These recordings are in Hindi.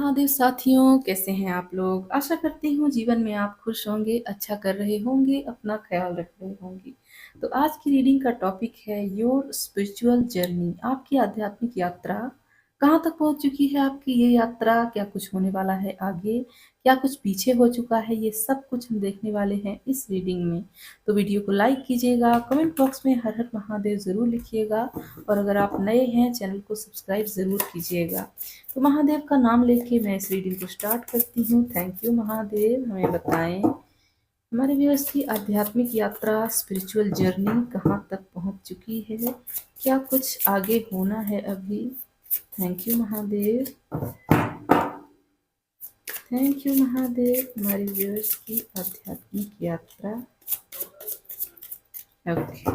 महादेव साथियों, कैसे हैं आप लोग? आशा करती हूँ जीवन में आप खुश होंगे, अच्छा कर रहे होंगे, अपना ख्याल रख रहे होंगे। तो आज की रीडिंग का टॉपिक है योर स्पिरिचुअल जर्नी। आपकी आध्यात्मिक यात्रा कहाँ तक पहुँच चुकी है आपकी ये यात्रा? क्या कुछ होने वाला है आगे? क्या कुछ पीछे हो चुका है? ये सब कुछ हम देखने वाले हैं इस रीडिंग में। तो वीडियो को लाइक कीजिएगा, कमेंट बॉक्स में हर हर महादेव ज़रूर लिखिएगा और अगर आप नए हैं चैनल को सब्सक्राइब ज़रूर कीजिएगा। तो महादेव का नाम लेके मैं इस रीडिंग को स्टार्ट करती हूँ। थैंक यू महादेव, हमें बताएं हमारे व्यूअर्स की आध्यात्मिक यात्रा, स्पिरिचुअल जर्नी कहाँ तक पहुँच चुकी है, क्या कुछ आगे होना है अभी। Thank you Mahadev, thank you Mahadev, हमारे व्यूअर्स की आध्यात्मिक यात्रा। ओके,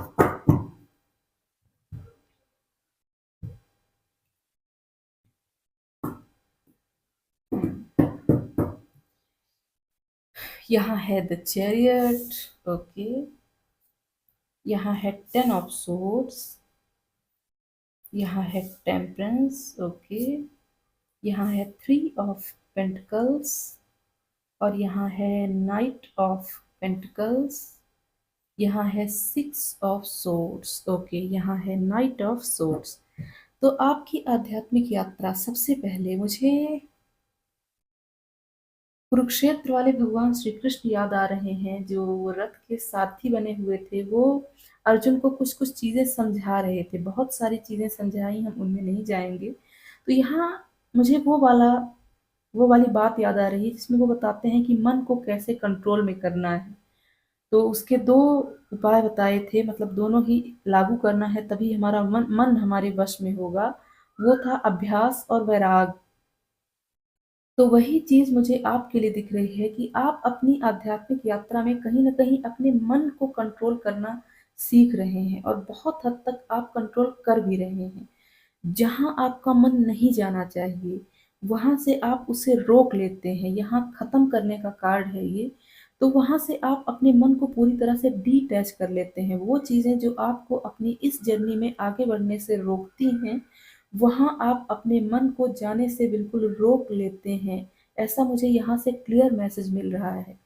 यहाँ है द चैरियट। ओके, यहाँ है 10 ऑफ सोर्ड्स, यहाँ है टेम्परेंस। ओके, यहाँ है 3 ऑफ पेंटिकल्स और यहाँ है नाइट ऑफ पेंटिकल्स। यहाँ है 6 ऑफ सोर्ड्स। ओके, यहाँ है नाइट ऑफ सोर्ड्स। तो आपकी आध्यात्मिक यात्रा, सबसे पहले मुझे कुरुक्षेत्र वाले भगवान श्री कृष्ण याद आ रहे हैं, जो रथ के सारथी बने हुए थे। वो अर्जुन को कुछ कुछ चीजें समझा रहे थे, बहुत सारी चीजें समझाई, हम उनमें नहीं जाएंगे। तो यहाँ मुझे वो वाली बात याद आ रही है जिसमें वो बताते हैं कि मन को कैसे कंट्रोल में करना है। तो उसके दो उपाय बताए थे, मतलब दोनों ही लागू करना है तभी हमारा मन हमारे वश में होगा। वो था अभ्यास और वैराग। तो वही चीज मुझे आपके लिए दिख रही है कि आप अपनी आध्यात्मिक यात्रा में कहीं ना कहीं अपने मन को कंट्रोल करना सीख रहे हैं और बहुत हद तक आप कंट्रोल कर भी रहे हैं। जहां आपका मन नहीं जाना चाहिए वहां से आप उसे रोक लेते हैं। यहाँ खत्म करने का कार्ड है ये। तो वहां से आप अपने मन को पूरी तरह से डिटैच कर लेते हैं। वो चीजें जो आपको अपनी इस जर्नी में आगे बढ़ने से रोकती हैं, वहां आप अपने मन को जाने से बिल्कुल रोक लेते हैं। ऐसा मुझे यहाँ से क्लियर मैसेज मिल रहा है।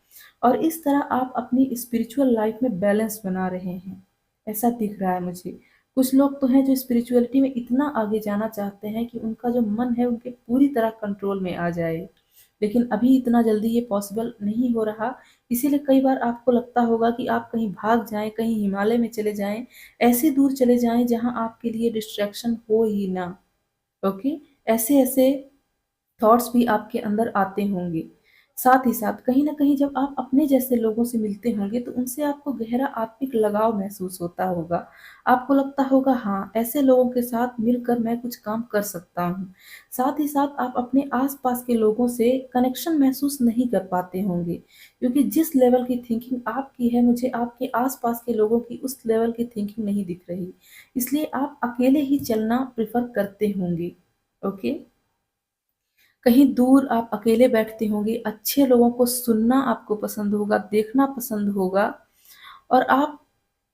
और इस तरह आप अपनी स्पिरिचुअल लाइफ में बैलेंस बना रहे हैं, ऐसा दिख रहा है मुझे। कुछ लोग तो हैं जो स्पिरिचुअलिटी में इतना आगे जाना चाहते हैं कि उनका जो मन है उनके पूरी तरह कंट्रोल में आ जाए, लेकिन अभी इतना जल्दी ये पॉसिबल नहीं हो रहा। इसीलिए कई बार आपको लगता होगा कि आप कहीं भाग जाएं, कहीं हिमालय में चले जाएं, ऐसे दूर चले जाएं जहां आपके लिए डिस्ट्रैक्शन हो ही ना। ओके, ऐसे ऐसे थॉट्स भी आपके अंदर आते होंगे। साथ ही साथ कहीं ना कहीं जब आप अपने जैसे लोगों से मिलते होंगे तो उनसे आपको गहरा आत्मिक लगाव महसूस होता होगा। आपको लगता होगा हाँ, ऐसे लोगों के साथ मिलकर मैं कुछ काम कर सकता हूँ। साथ ही साथ आप अपने आसपास के लोगों से कनेक्शन महसूस नहीं कर पाते होंगे, क्योंकि जिस लेवल की थिंकिंग आपकी है, मुझे आपके आसपास के लोगों की उस लेवल की थिंकिंग नहीं दिख रही। इसलिए आप अकेले ही चलना प्रेफर करते होंगे। ओके, कहीं दूर आप अकेले बैठते होंगे, अच्छे लोगों को सुनना आपको पसंद होगा, देखना पसंद होगा और आप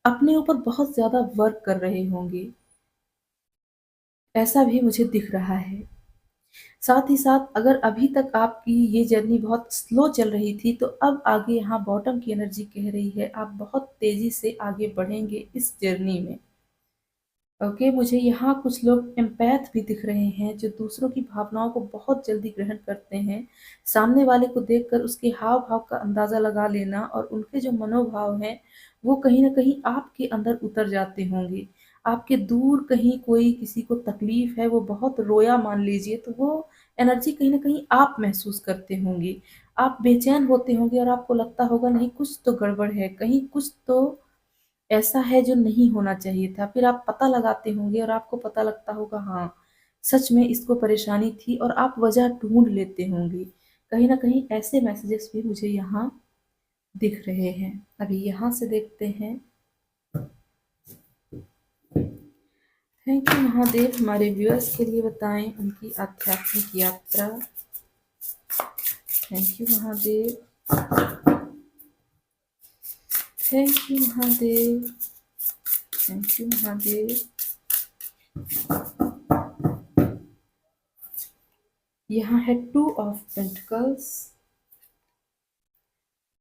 अपने ऊपर बहुत ज़्यादा वर्क कर रहे होंगे, ऐसा भी मुझे दिख रहा है। साथ ही साथ अगर अभी तक आपकी ये जर्नी बहुत स्लो चल रही थी, तो अब आगे यहाँ बॉटम की एनर्जी कह रही है आप बहुत तेज़ी से आगे बढ़ेंगे इस जर्नी में। ओके, मुझे यहाँ कुछ लोग एम्पैथ भी दिख रहे हैं, जो दूसरों की भावनाओं को बहुत जल्दी ग्रहण करते हैं। सामने वाले को देखकर उसके हाव भाव का अंदाजा लगा लेना और उनके जो मनोभाव हैं वो कहीं ना कहीं आपके अंदर उतर जाते होंगे। आपके दूर कहीं कोई किसी को तकलीफ है, वो बहुत रोया मान लीजिए, तो वो एनर्जी कहीं ना कहीं आप महसूस करते होंगे। आप बेचैन होते होंगे और आपको लगता होगा नहीं, कुछ तो गड़बड़ है, कहीं कुछ तो ऐसा है जो नहीं होना चाहिए था। फिर आप पता लगाते होंगे और आपको पता लगता होगा हाँ, सच में इसको परेशानी थी और आप वजह ढूंढ लेते होंगे। कहीं ना कहीं ऐसे मैसेजेस भी मुझे यहाँ दिख रहे हैं। अभी यहाँ से देखते हैं। थैंक यू महादेव, हमारे व्यूअर्स के लिए बताएं उनकी आध्यात्मिक यात्रा। Thank you Mahadev, thank you Mahadev, thank you Mahadev. यहाँ है two of pentacles,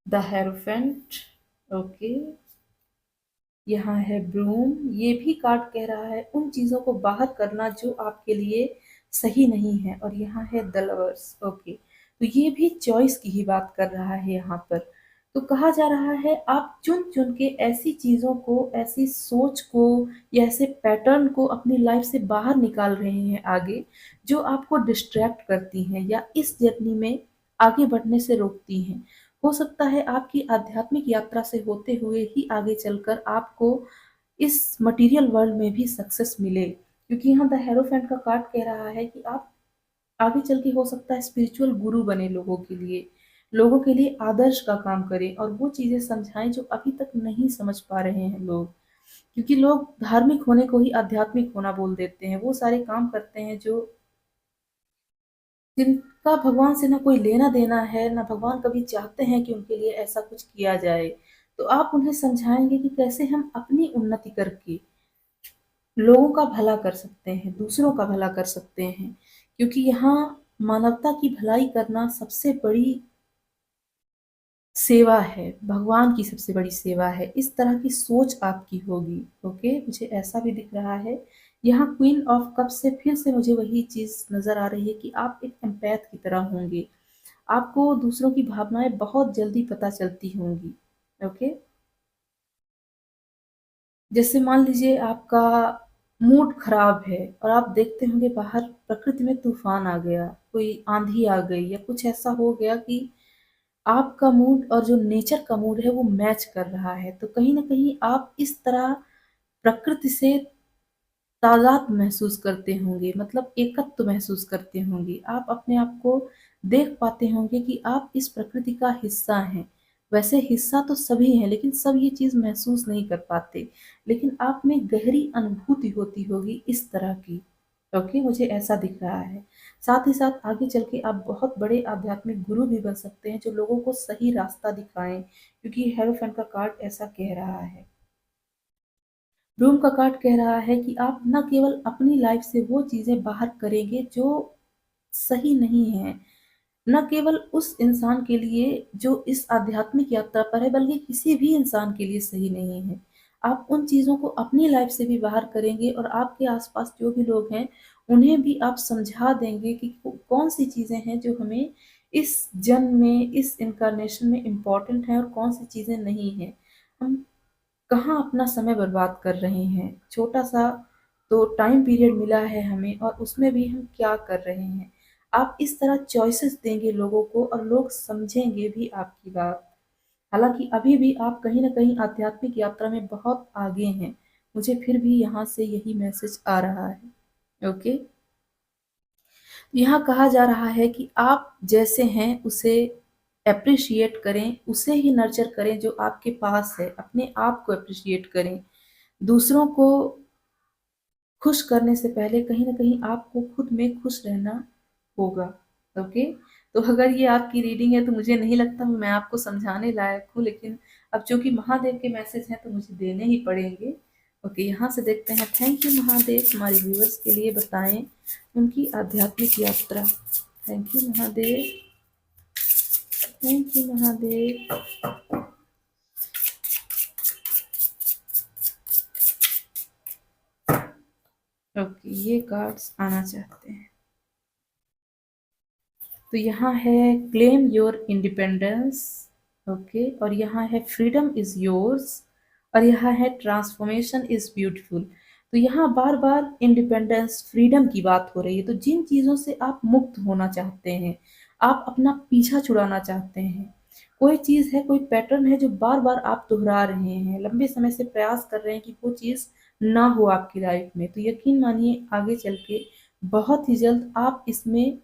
the hierophant, okay. यहाँ है ब्रूम, ये भी कार्ड कह रहा है उन चीजों को बाहर करना जो आपके लिए सही नहीं है। और यहाँ है द लवर्स, ओके। तो ये भी चॉइस की ही बात कर रहा है यहाँ पर। तो कहा जा रहा है आप चुन चुन के ऐसी चीजों को, ऐसी सोच को या ऐसे पैटर्न को अपनी लाइफ से बाहर निकाल रहे हैं आगे, जो आपको डिस्ट्रैक्ट करती हैं या इस जर्नी में आगे बढ़ने से रोकती हैं। हो सकता है आपकी आध्यात्मिक यात्रा से होते हुए ही आगे चलकर आपको इस मटेरियल वर्ल्ड में भी सक्सेस मिले, क्योंकि यहाँ द हेरोफेंट का कार्ड कह रहा है कि आप आगे चल के हो सकता है स्पिरिचुअल गुरु बने, लोगों के लिए आदर्श का काम करें और वो चीजें समझाएं जो अभी तक नहीं समझ पा रहे हैं लोग। क्योंकि लोग धार्मिक होने को ही आध्यात्मिक होना बोल देते हैं, वो सारे काम करते हैं जो जिनका भगवान से ना कोई लेना देना है, ना भगवान कभी चाहते हैं कि उनके लिए ऐसा कुछ किया जाए। तो आप उन्हें समझाएंगे कि कैसे हम अपनी उन्नति करके लोगों का भला कर सकते हैं, दूसरों का भला कर सकते हैं। क्योंकि यहाँ मानवता की भलाई करना सबसे बड़ी सेवा है, भगवान की सबसे बड़ी सेवा है। इस तरह की सोच आपकी होगी, ओके। मुझे ऐसा भी दिख रहा है। यहाँ क्वीन ऑफ कप से फिर से मुझे वही चीज नजर आ रही है कि आप एक एम्पैथ की तरह होंगे, आपको दूसरों की भावनाएं बहुत जल्दी पता चलती होंगी, ओके। जैसे मान लीजिए आपका मूड खराब है और आप देखते होंगे बाहर प्रकृति में तूफान आ गया, कोई आंधी आ गई या कुछ ऐसा हो गया कि आपका मूड और जो नेचर का मूड है वो मैच कर रहा है, तो कहीं ना कहीं आप इस तरह प्रकृति से तादाद महसूस करते होंगे, मतलब एकत्व महसूस करते होंगे। आप अपने आप को देख पाते होंगे कि आप इस प्रकृति का हिस्सा हैं। वैसे हिस्सा तो सभी हैं, लेकिन सब ये चीज महसूस नहीं कर पाते, लेकिन आप में गहरी अनुभूति होती होगी इस तरह की, ओके। मुझे ऐसा दिख रहा है। साथ ही साथ आगे चल के आप बहुत बड़े आध्यात्मिक गुरु भी बन सकते हैं जो लोगों को सही रास्ता दिखाएं, क्योंकि हेरोफेंट का कार्ड ऐसा कह रहा है। ब्लूम का कार्ड कह रहा है कि आप न केवल अपनी लाइफ से वो चीजें बाहर करेंगे जो सही नहीं है, न केवल उस इंसान के लिए जो इस आध्यात्मिक यात्रा पर है, बल्कि किसी भी इंसान के लिए सही नहीं है। आप उन चीजों को अपनी लाइफ से भी बाहर करेंगे और आपके आसपास जो भी लोग हैं उन्हें भी आप समझा देंगे कि कौन सी चीजें हैं जो हमें इस जन्म में, इस इनकारनेशन में इम्पोर्टेंट है और कौन सी चीजें नहीं है। हम कहाँ अपना समय बर्बाद कर रहे हैं, छोटा सा तो टाइम पीरियड मिला है हमें और उसमें भी हम क्या कर रहे हैं। आप इस तरह चॉइसेस देंगे लोगों को और लोग समझेंगे भी आपकी बात। हालांकि अभी भी आप कहीं ना कहीं आध्यात्मिक यात्रा में बहुत आगे हैं, मुझे फिर भी यहाँ से यही मैसेज आ रहा है, ओके। यहाँ कहा जा रहा है कि आप जैसे हैं उसे अप्रिशिएट करें, उसे ही नर्चर करें जो आपके पास है, अपने आप को अप्रिशिएट करें। दूसरों को खुश करने से पहले कहीं ना कहीं आपको खुद में खुश रहना होगा, ओके। तो अगर ये आपकी रीडिंग है तो मुझे नहीं लगता मैं आपको समझाने लायक हूँ, लेकिन अब चूंकि महादेव के मैसेज हैं तो मुझे देने ही पड़ेंगे, ओके। यहाँ से देखते हैं। थैंक यू महादेव हमारे व्यूअर्स के लिए बताएं उनकी आध्यात्मिक यात्रा। Thank you Mahadev, thank you Mahadev. Okay, ये कार्ड्स आना चाहते हैं। तो यहाँ है क्लेम योर इंडिपेंडेंस, ओके। और यहाँ है फ्रीडम इज योर्स, और यहाँ है ट्रांसफॉर्मेशन इज ब्यूटीफुल। तो यहाँ बार बार इंडिपेंडेंस, फ्रीडम की बात हो रही है। तो जिन चीजों से आप मुक्त होना चाहते हैं, आप अपना पीछा छुड़ाना चाहते हैं, कोई चीज है, कोई पैटर्न है जो बार बार आप दोहरा रहे हैं, लंबे समय से प्रयास कर रहे हैं कि वो चीज ना हो आपकी लाइफ में, तो यकीन मानिए आगे चल के बहुत ही जल्द आप इसमें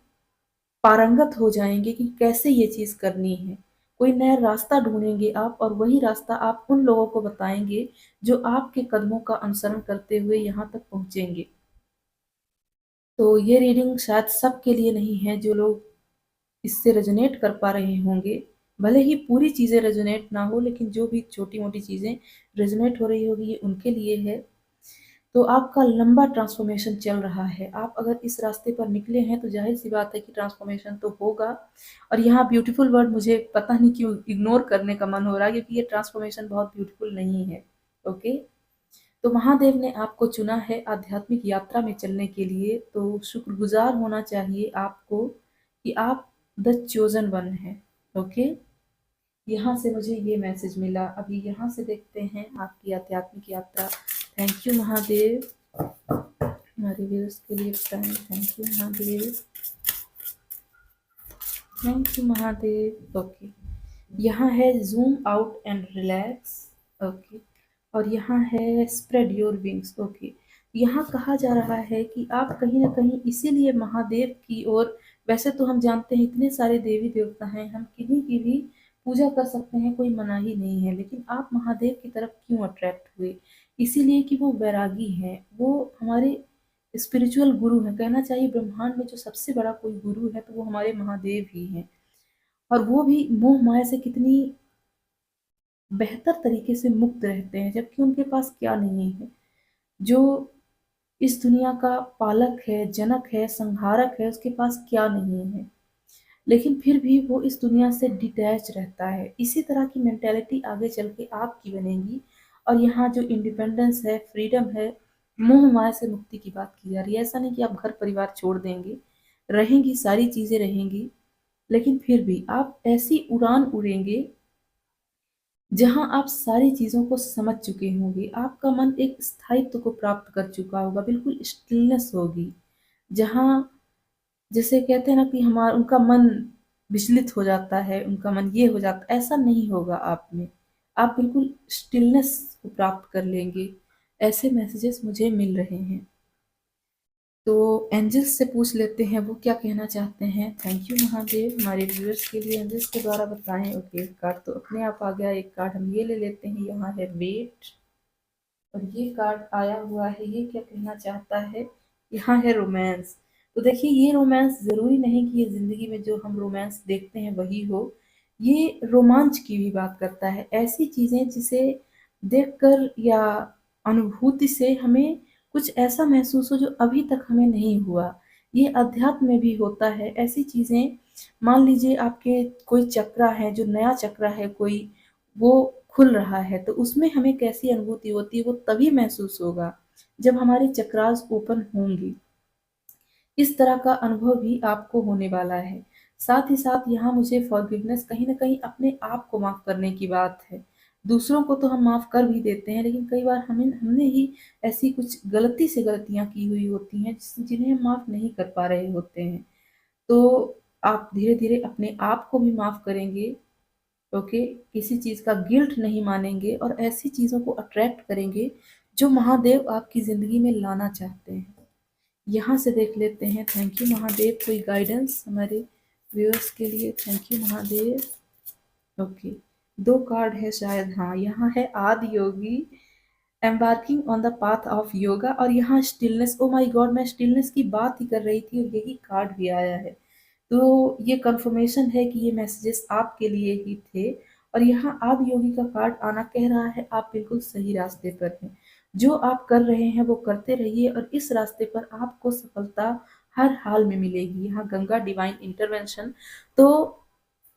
पारंगत हो जाएंगे कि कैसे ये चीज करनी है। कोई नया रास्ता ढूंढेंगे आप और वही रास्ता आप उन लोगों को बताएंगे जो आपके कदमों का अनुसरण करते हुए यहाँ तक पहुंचेंगे। तो ये रीडिंग शायद सबके लिए नहीं है, जो लोग इससे रेजोनेट कर पा रहे होंगे। भले ही पूरी चीजें रेजोनेट ना हो, लेकिन जो भी छोटी मोटी चीजें रेजोनेट हो रही होगी ये उनके लिए है। तो आपका लंबा ट्रांसफॉर्मेशन चल रहा है। आप अगर इस रास्ते पर निकले हैं तो ज़ाहिर-सी बात है कि ट्रांसफॉर्मेशन तो होगा। और यहाँ ब्यूटीफुल वर्ड मुझे पता नहीं क्यों इग्नोर करने का मन हो रहा है, क्योंकि ये ट्रांसफॉर्मेशन बहुत ब्यूटीफुल नहीं है। ओके? तो महादेव ने आपको चुना है आध्यात्मिक यात्रा में चलने के लिए, तो शुक्रगुजार होना चाहिए आपको कि आप द चोज़न वन हैं। ओके? यहाँ से मुझे ये मैसेज मिला। अभी यहाँ से देखते हैं आपकी आध्यात्मिक यात्रा। थैंक यू महादेव, हमारे व्यूअर्स के लिए time. Thank you Mahadev, thank you Mahadev. Okay, यहाँ है zoom out and relax. Okay, और यहाँ है स्प्रेड योर विंग्स। ओके, यहाँ कहा जा रहा है कि आप कहीं ना कहीं इसीलिए महादेव की ओर, वैसे तो हम जानते हैं इतने सारे देवी देवता हैं, हम किन्हीं की भी पूजा कर सकते हैं, कोई मनाही नहीं है, लेकिन आप महादेव की तरफ क्यों अट्रैक्ट हुए? इसीलिए कि वो वैरागी हैं, वो हमारे स्पिरिचुअल गुरु हैं। कहना चाहिए ब्रह्मांड में जो सबसे बड़ा कोई गुरु है तो वो हमारे महादेव ही हैं। और वो भी मोह माया से कितनी बेहतर तरीके से मुक्त रहते हैं, जबकि उनके पास क्या नहीं है। जो इस दुनिया का पालक है, जनक है, संहारक है, उसके पास क्या नहीं है, लेकिन फिर भी वो इस दुनिया से डिटैच रहता है। इसी तरह की मेंटेलिटी आगे चल के आपकी बनेगी। और यहाँ जो इंडिपेंडेंस है, फ्रीडम है, मोह माया से मुक्ति की बात की जा रही है। ऐसा नहीं कि आप घर परिवार छोड़ देंगे, रहेंगी, सारी चीजें रहेंगी, लेकिन फिर भी आप ऐसी उड़ान उड़ेंगे जहां आप सारी चीजों को समझ चुके होंगे। आपका मन एक स्थायित्व को प्राप्त कर चुका होगा, बिल्कुल स्टिलनेस होगी। जहां जैसे कहते हैं ना कि हमारा उनका मन विचलित हो जाता है, उनका मन ये हो जाता है, ऐसा नहीं होगा आप में। आप बिल्कुल स्टिलनेस को प्राप्त कर लेंगे। ऐसे मैसेजेस मुझे मिल रहे हैं। तो एंजल्स से पूछ लेते हैं वो क्या कहना चाहते हैं। थैंक यू महादेव, हमारे व्यूअर्स के लिए एंजल्स के द्वारा बताएं। ओके, कार्ड तो अपने आप आ गया। एक कार्ड हम ये ले लेते हैं। यहाँ है वेट, और ये कार्ड आया हुआ है, ये क्या कहना चाहता है। यहाँ है रोमांस। तो देखिए, ये रोमांस जरूरी नहीं कि ये जिंदगी में जो हम रोमांस देखते हैं वही हो। ये रोमांच की भी बात करता है, ऐसी चीजें जिसे देखकर या अनुभूति से हमें कुछ ऐसा महसूस हो जो अभी तक हमें नहीं हुआ। ये अध्यात्म में भी होता है ऐसी चीजें। मान लीजिए आपके कोई चक्रा है, जो नया चक्रा है कोई, वो खुल रहा है, तो उसमें हमें कैसी अनुभूति होती है वो तभी महसूस होगा जब हमारे चक्रास ओपन होंगी। इस तरह का अनुभव भी आपको होने वाला है। साथ ही साथ यहाँ मुझे फॉरगिवनेस, कहीं ना कहीं अपने आप को माफ करने की बात है। दूसरों को तो हम माफ कर भी देते हैं, लेकिन कई बार हमने ही ऐसी कुछ गलती से गलतियां की हुई होती हैं जिन्हें हम माफ नहीं कर पा रहे होते हैं। तो आप धीरे धीरे अपने आप को भी माफ करेंगे। ओके, किसी चीज का गिल्ट नहीं मानेंगे और ऐसी चीजों को अट्रैक्ट करेंगे जो महादेव आपकी जिंदगी में लाना चाहते हैं। यहाँ से देख लेते हैं। थैंक यू महादेव, कोई गाइडेंस हमारे व्यूअर्स के लिए। Thank you Mahadev. ओके, दो कार्ड है शायद। हाँ, यहाँ है Adi Yogi, embarking on the path of yoga, और यहाँ स्टिलनेस। ओ माय गॉड, मैं स्टिलनेस की बात ही कर रही थी और यही कार्ड भी आया है। तो ये कंफर्मेशन है कि ये मैसेजेस आपके लिए ही थे। और यहाँ आदि योगी का कार्ड आना कह रहा है आप बिल्कुल सही रास्ते पर हैं। जो आप कर रहे हैं वो करते रहिए, और इस रास्ते पर आपको सफलता हर हाल में मिलेगी। यहाँ गंगा डिवाइन इंटरवेंशन। तो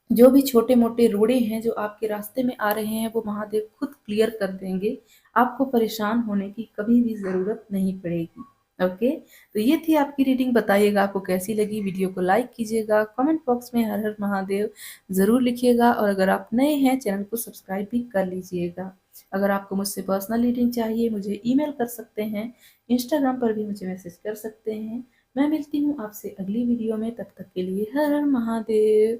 जो भी छोटे मोटे रोड़े हैं जो आपके रास्ते में आ रहे हैं वो महादेव खुद क्लियर कर देंगे। आपको परेशान होने की कभी भी ज़रूरत नहीं पड़ेगी। ओके, तो ये थी आपकी रीडिंग। बताइएगा आपको कैसी लगी। वीडियो को लाइक कीजिएगा, कमेंट बॉक्स में हर हर महादेव ज़रूर लिखिएगा, और अगर आप नए हैं चैनल को सब्सक्राइब भी कर लीजिएगा। अगर आपको मुझसे पर्सनल रीडिंग चाहिए मुझे ईमेल कर सकते हैं, इंस्टाग्राम पर भी मुझे मैसेज कर सकते हैं। मैं मिलती हूँ आपसे अगली वीडियो में, तब तक के लिए हर हर महादेव।